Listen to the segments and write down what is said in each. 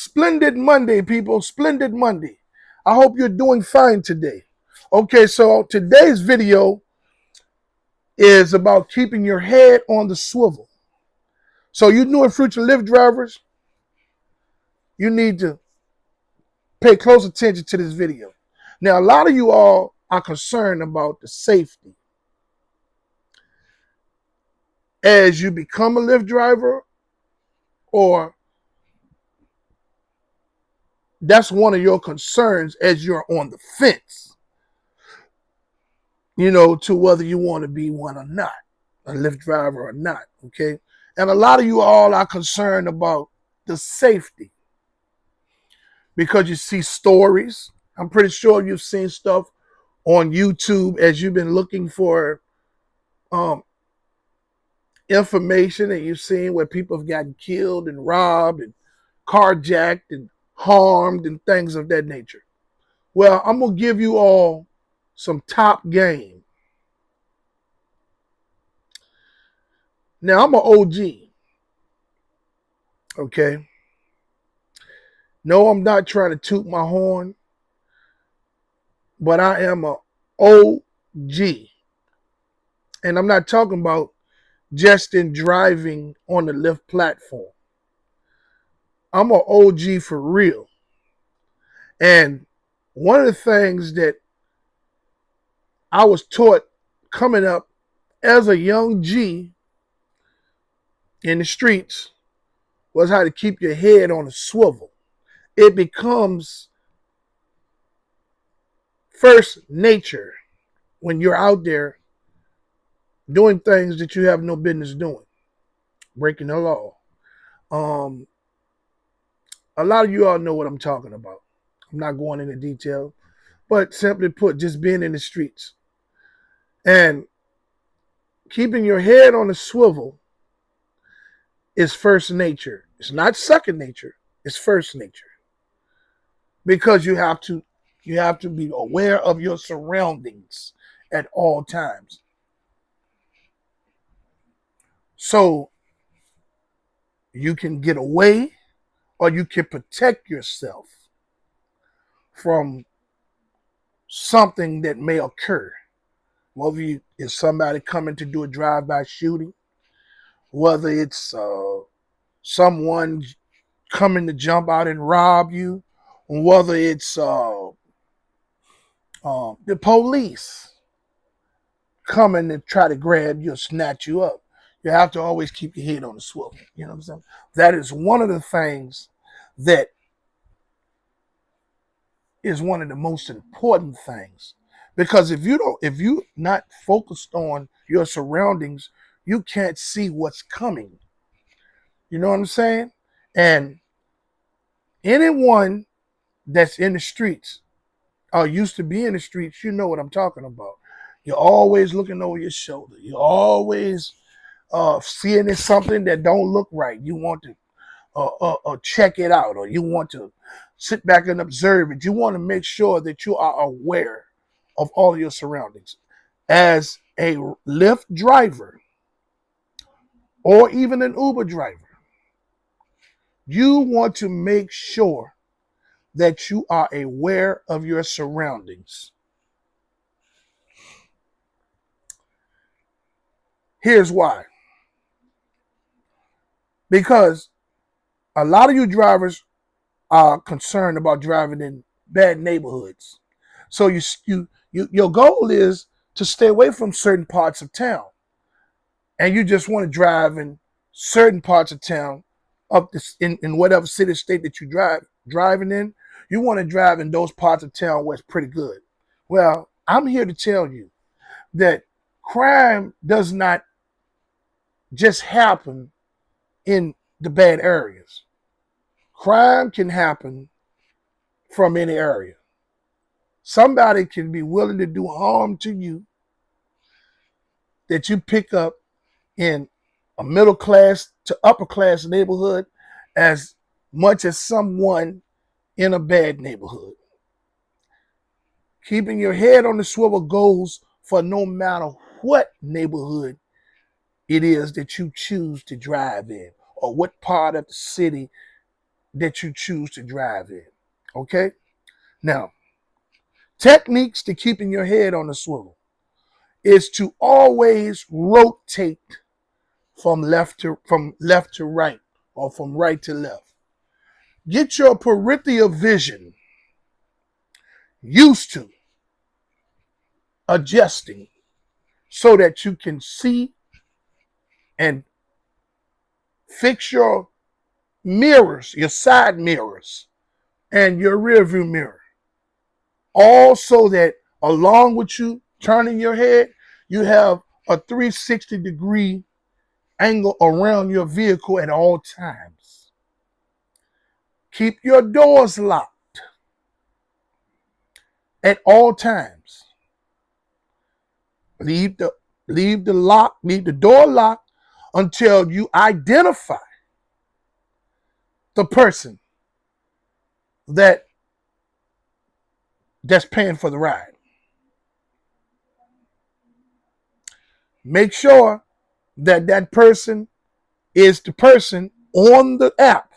Splendid Monday, people. Splendid Monday. I hope you're doing fine today. Okay, so today's video is about keeping your head on the swivel. So you new and future Lyft drivers, you need to pay close attention to this video. Now, a lot of you all are concerned about the safety. As you become a Lyft driver, or that's one of your concerns as you're on the fence, to whether you want to be one or not, a Lyft driver or not, okay? And a lot of you all are concerned about the safety because you see stories. I'm pretty sure you've seen stuff on YouTube as you've been looking for information, and you've seen where people have gotten killed and robbed and carjacked and harmed and things of that nature. Well, I'm going to give you all some top game. Now, I'm an OG, okay? No, I'm not trying to toot my horn, but I am an OG. And I'm not talking about just in driving on the Lyft platform. I'm an OG for real. And one of the things that I was taught coming up as a young G in the streets was how to keep your head on a swivel. It becomes first nature when you're out there doing things that you have no business doing, breaking the law. A lot of you all know what I'm talking about. I'm not going into detail, but simply put, just being in the streets and keeping your head on a swivel is first nature. It's not second nature. It's first nature, because you have to be aware of your surroundings at all times. So you can get away, or you can protect yourself from something that may occur. Whether it's somebody coming to do a drive-by shooting, whether it's someone coming to jump out and rob you, whether it's the police coming to try to grab you or snatch you up. You have to always keep your head on the swivel. You know what I'm saying? That is one of the things that is one of the most important things. Because if you're not focused on your surroundings, you can't see what's coming. You know what I'm saying? And anyone that's in the streets or used to be in the streets, you know what I'm talking about. You're always looking over your shoulder. You're always seeing it's something that don't look right. You want to check it out, or you want to sit back and observe it. You want to make sure that you are aware of all your surroundings. As a Lyft driver or even an Uber driver, you want to make sure that you are aware of your surroundings. Here's why. Because a lot of you drivers are concerned about driving in bad neighborhoods. So your goal is to stay away from certain parts of town. And you just want to drive in certain parts of town in whatever city or state that you driving in. You want to drive in those parts of town where it's pretty good. Well, I'm here to tell you that crime does not just happen in the bad areas. Crime can happen from any area. Somebody can be willing to do harm to you that you pick up in a middle class to upper class neighborhood as much as someone in a bad neighborhood. Keeping your head on the swivel goes for no matter what neighborhood it is that you choose to drive in, or what part of the city that you choose to drive in. Okay? Now, techniques to keeping your head on the swivel is to always rotate from left to right or from right to left. Get your peripheral vision used to adjusting so that you can see and fix your mirrors, your side mirrors, and your rear view mirror. All so that along with you turning your head, you have a 360-degree angle around your vehicle at all times. Keep your doors locked at all times. Leave the door locked until you identify the person that's paying for the ride. Make sure that person is the person on the app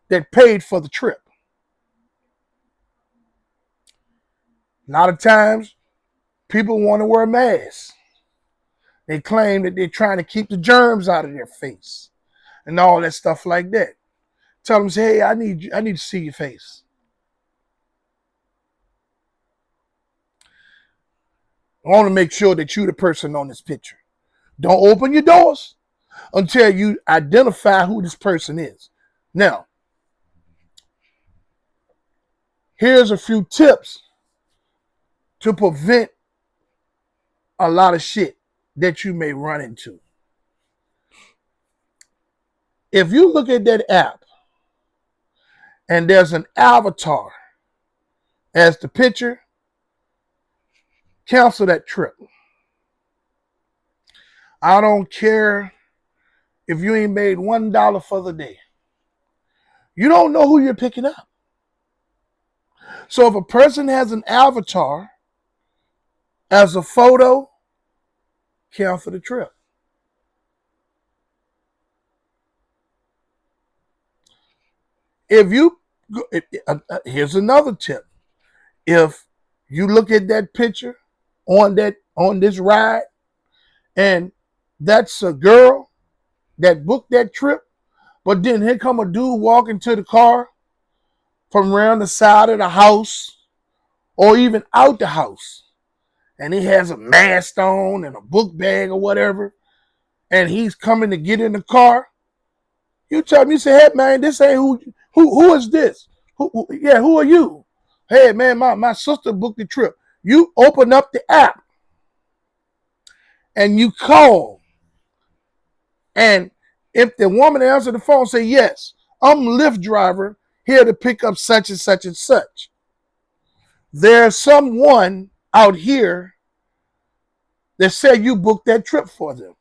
that paid for the trip. A lot of times, people want to wear masks. They claim that they're trying to keep the germs out of their face and all that stuff like that. Tell them, say, hey, I need to see your face. I want to make sure that you're the person on this picture. Don't open your doors until you identify who this person is. Now, here's a few tips to prevent a lot of shit that you may run into. If you look at that app and there's an avatar as the picture, cancel that trip. I don't care if you ain't made $1 for the day. You don't know who you're picking up. So if a person has an avatar as a photo, cancel the trip. Here's another tip. If you look at that picture on this ride, and that's a girl that booked that trip, but then here come a dude walking to the car from around the side of the house or even out the house, and he has a mask on and a book bag or whatever, and he's coming to get in the car, you tell me, you say, hey man, this ain't who is this? Who are you? Hey man, my sister booked the trip. You open up the app and you call. And if the woman answers the phone, say, yes, I'm Lyft driver here to pick up such and such and such. There's someone out here that said you booked that trip for them.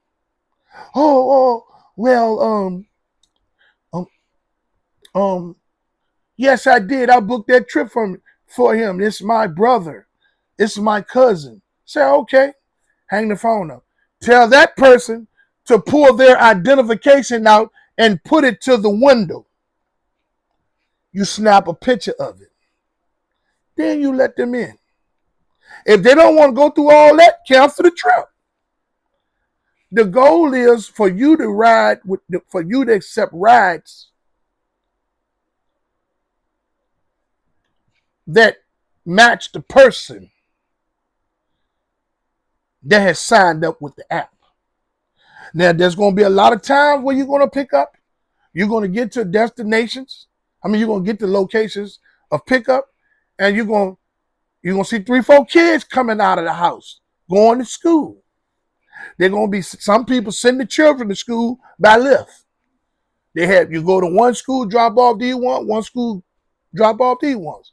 Yes, I did. I booked that trip for him. It's my brother. It's my cousin. Say, okay, hang the phone up. Tell that person to pull their identification out and put it to the window. You snap a picture of it. Then you let them in. If they don't want to go through all that, cancel the trip. The goal is for you to accept rides that match the person that has signed up with the app. Now, there's going to be a lot of times where you're going to pick up. You're going to get to destinations. You're going to get to locations of pickup, and you're going to see 3-4 kids coming out of the house, going to school. They're going to be some people send the children to school by Lyft. You go to one school, drop off D1, one school, drop off D1s.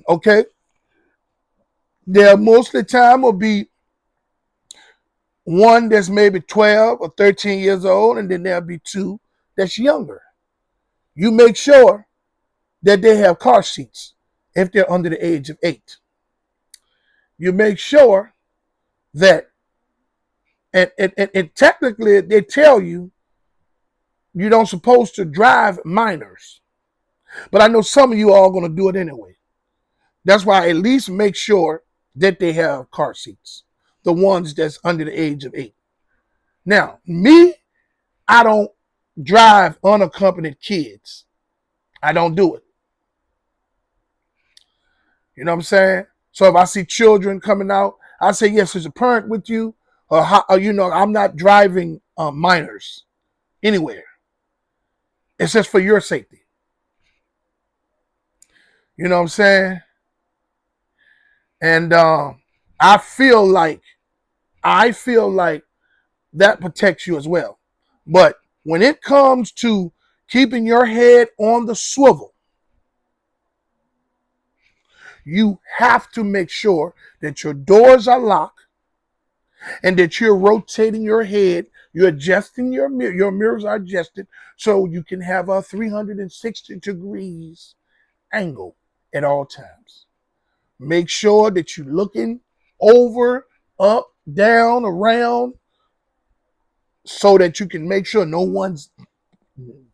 Okay? There most of the time will be one that's maybe 12 or 13 years old, and then there'll be two that's younger. You make sure that they have car seats if they're under the age of 8. You make sure that, and technically they tell you don't supposed to drive minors. But I know some of you are going to do it anyway. That's why I at least make sure that they have car seats, the ones that's under the age of 8. Now, me, I don't drive unaccompanied kids. I don't do it. You know what I'm saying? So if I see children coming out, I say, yes, there's a parent with you, or I'm not driving minors anywhere. It's just for your safety. You know what I'm saying? And I feel like that protects you as well. But when it comes to keeping your head on the swivel, you have to make sure that your doors are locked and that you're rotating your head. You're adjusting your mirrors are adjusted so you can have a 360 degrees angle at all times. Make sure that you're looking over, up, down, around, so that you can make sure no one's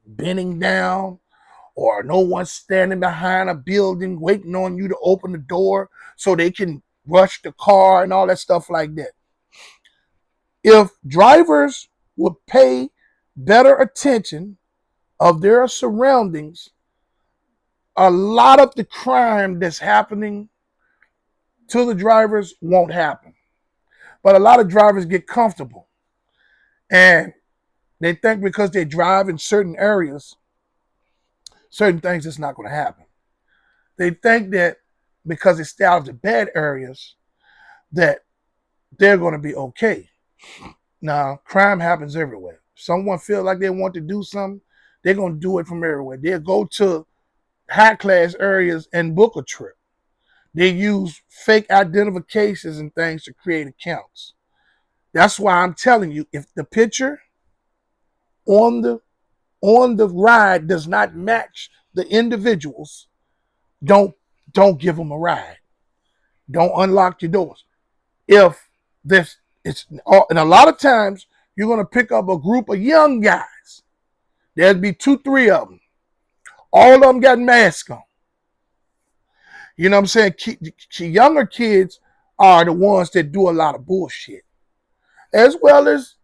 bending down or no one's standing behind a building waiting on you to open the door so they can rush the car and all that stuff like that. If drivers would pay better attention of their surroundings, a lot of the crime that's happening to the drivers won't happen. But a lot of drivers get comfortable and they think because they drive in certain areas, certain things is not going to happen. They think that because they stay out of the bad areas, that they're going to be okay. Now, crime happens everywhere. Someone feels like they want to do something, they're going to do it from everywhere. They'll go to high-class areas and book a trip. They use fake identifications and things to create accounts. That's why I'm telling you, if the picture on the ride does not match the individuals, don't give them a ride. Don't unlock your doors. If this and a lot of times you're going to pick up a group of young guys. There'll be 2, 3 of them. All of them got masks on. You know what I'm saying? Younger kids are the ones that do a lot of bullshit, as well as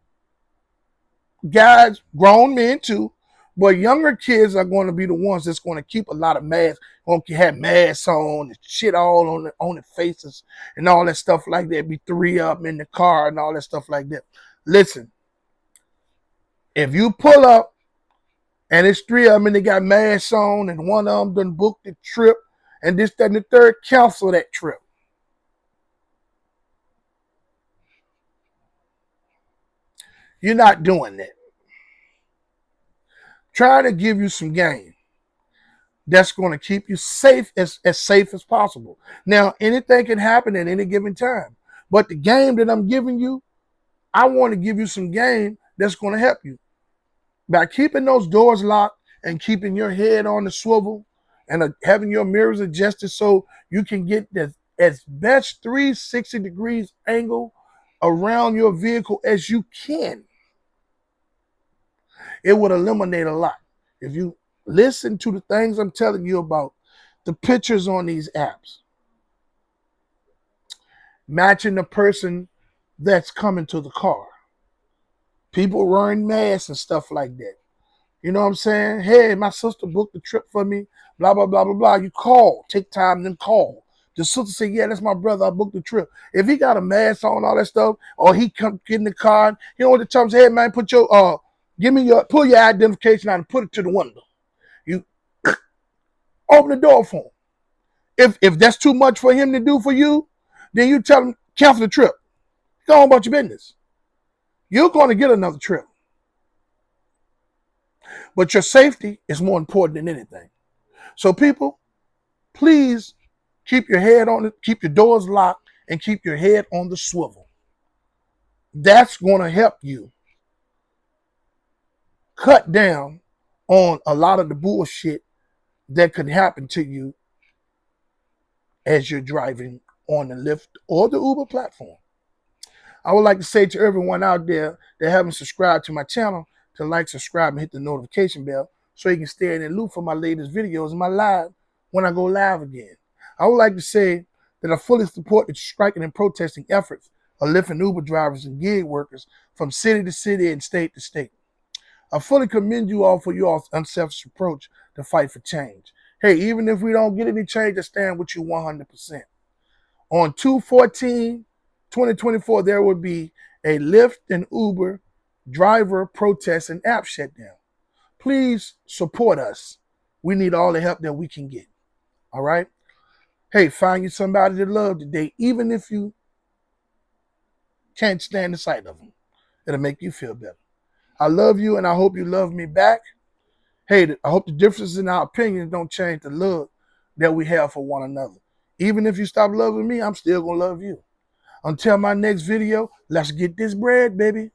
guys, grown men too. But younger kids are going to be the ones that's going to keep a lot of masks, going to have masks on and shit all on their faces and all that stuff like that. Be 3 of them in the car and all that stuff like that. Listen, if you pull up and it's 3 of them and they got masks on and one of them done booked the trip and this, that, and the third, cancel that trip. You're not doing that. Trying to give you some game that's going to keep you safe as safe as possible. Now, anything can happen at any given time. But the game that I'm giving you, I want to give you some game that's going to help you. By keeping those doors locked and keeping your head on the swivel and having your mirrors adjusted so you can get the as best 360 degrees angle around your vehicle as you can, it would eliminate a lot. If you listen to the things I'm telling you about, the pictures on these apps, matching the person that's coming to the car, people wearing masks and stuff like that. You know what I'm saying? Hey, my sister booked the trip for me, blah, blah, blah, blah, blah. You call, take time, then call. The sister say, yeah, that's my brother, I booked the trip. If he got a mask on, all that stuff, or he come get in the car, you know what the term say, hey man, pull your identification out and put it to the window. You open the door for him. If that's too much for him to do for you, then you tell him, cancel the trip. Go on about your business. You're going to get another trip. But your safety is more important than anything. So people, please keep your head on it, keep your doors locked, and keep your head on the swivel. That's going to help you cut down on a lot of the bullshit that could happen to you as you're driving on the Lyft or the Uber platform. I would like to say to everyone out there that haven't subscribed to my channel to like, subscribe, and hit the notification bell so you can stay in the loop for my latest videos and my live when I go live again. I would like to say that I fully support the striking and protesting efforts of Lyft and Uber drivers and gig workers from city to city and state to state. I fully commend you all for your unselfish approach to fight for change. Hey, even if we don't get any change, I stand with you 100%. On 2/14/2024, there will be a Lyft and Uber driver protest and app shutdown. Please support us. We need all the help that we can get. All right? Hey, find you somebody to love today, even if you can't stand the sight of them. It'll make you feel better. I love you, and I hope you love me back. Hey, I hope the differences in our opinions don't change the love that we have for one another. Even if you stop loving me, I'm still going to love you. Until my next video, let's get this bread, baby.